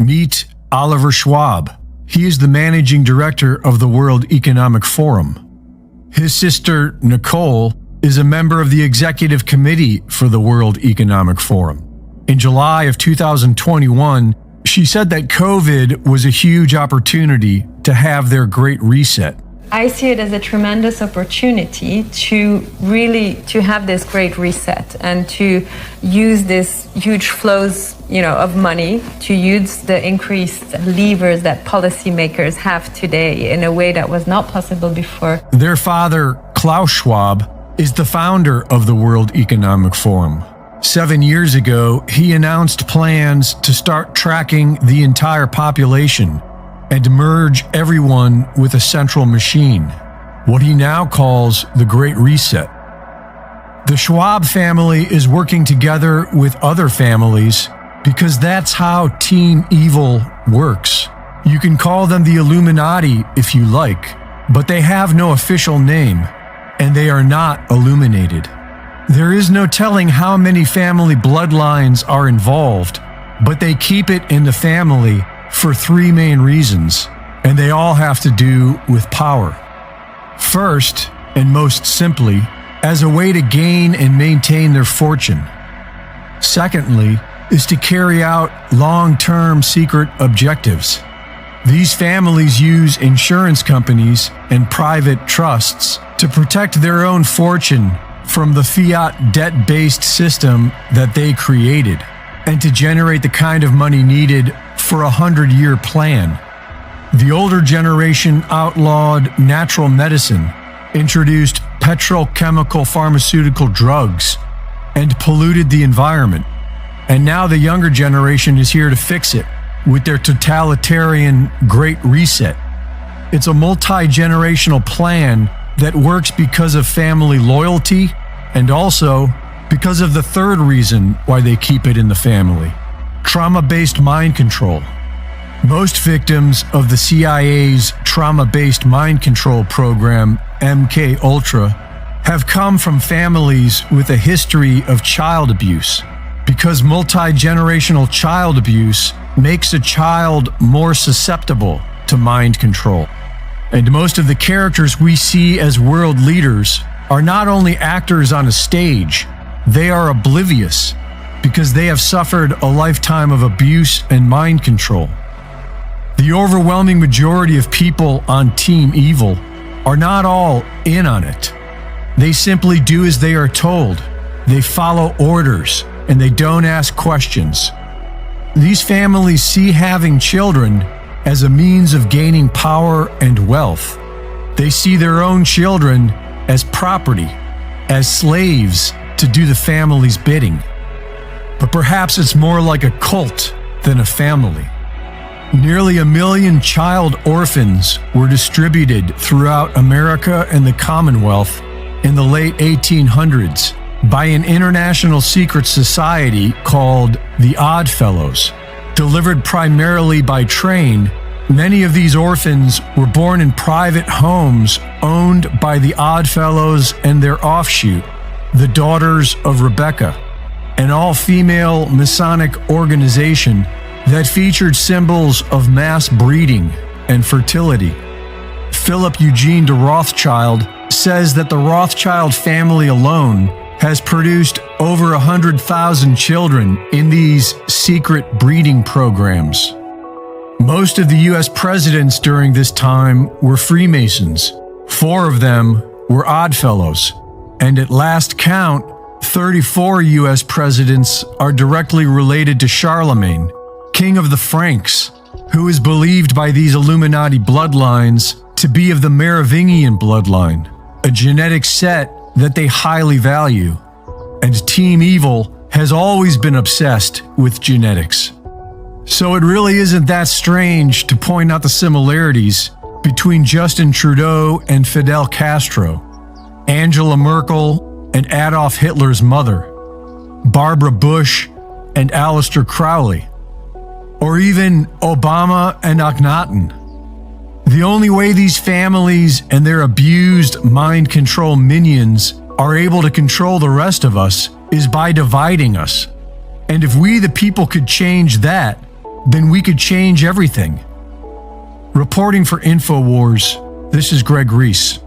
Meet Oliver Schwab. He is the managing director of the World Economic Forum. His sister, Nicole, is a member of the executive committee for the World Economic Forum. In July of 2021, she said that COVID was a huge opportunity to have their Great Reset. I see it as a tremendous opportunity to have this great reset and to use this huge flows, of money, to use the increased levers that policymakers have today in a way that was not possible before. Their father, Klaus Schwab, is the founder of the World Economic Forum. 7 years ago, he announced plans to start tracking the entire population and merge everyone with a central machine, what he now calls the Great Reset. The Schwab family is working together with other families because that's how Team Evil works. You can call them the Illuminati if you like, but they have no official name, and they are not illuminated. There is no telling how many family bloodlines are involved, but they keep it in the family for 3 main reasons, and they all have to do with power. First, and most simply, as a way to gain and maintain their fortune. Secondly, is to carry out long-term secret objectives. These families use insurance companies and private trusts to protect their own fortune from the fiat debt-based system that they created, and to generate the kind of money needed for a 100-year plan. The older generation outlawed natural medicine, introduced petrochemical pharmaceutical drugs, and polluted the environment. And now the younger generation is here to fix it with their totalitarian Great Reset. It's a multi-generational plan that works because of family loyalty and also because of the third reason why they keep it in the family: trauma-based mind control. Most victims of the CIA's trauma-based mind control program, MK Ultra, have come from families with a history of child abuse, because multi-generational child abuse makes a child more susceptible to mind control. And most of the characters we see as world leaders are not only actors on a stage, they are oblivious because they have suffered a lifetime of abuse and mind control. The overwhelming majority of people on Team Evil are not all in on it. They simply do as they are told. They follow orders and they don't ask questions. These families see having children as a means of gaining power and wealth. They see their own children as property, as slaves to do the family's bidding. But perhaps it's more like a cult than a family. Nearly 1 million child orphans were distributed throughout America and the Commonwealth in the late 1800s by an international secret society called the Odd Fellows. Delivered primarily by train, many of these orphans were born in private homes owned by the Odd Fellows and their offshoot, the Daughters of Rebecca, an all-female Masonic organization that featured symbols of mass breeding and fertility. Philip Eugene de Rothschild says that the Rothschild family alone has produced over 100,000 children in these secret breeding programs. Most of the U.S. presidents during this time were Freemasons. 4 of them were Oddfellows. And at last count, 34 U.S. presidents are directly related to Charlemagne, King of the Franks, who is believed by these Illuminati bloodlines to be of the Merovingian bloodline, a genetic set that they highly value. And Team Evil has always been obsessed with genetics. So it really isn't that strange to point out the similarities between Justin Trudeau and Fidel Castro, Angela Merkel and Adolf Hitler's mother, Barbara Bush and Aleister Crowley, or even Obama and Akhenaten. The only way these families and their abused mind control minions are able to control the rest of us is by dividing us. And if we the people could change that, then we could change everything. Reporting for InfoWars, this is Greg Reese.